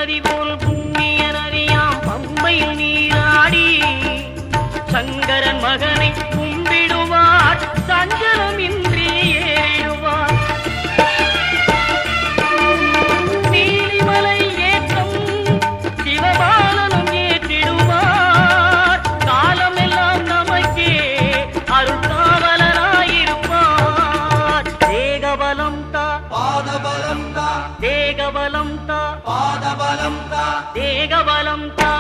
நதி போல் புண்ணிய நதியாம் பம்பையில் நீராடி சங்கரன் மகனை கும்பிடுவார் சஞ்சலமின்றி ஏறிடுவார். நீலிமலை ஏற்றம் சிவபாலனும் ஏற்றிடுவார். காலமெல்லாம் நமக்கே அருள்காவலராயிருப்பார். தேகபலம் தா பாதபலம் தா தேகபலம் தா பாதபலம் தா தேகபலம் தா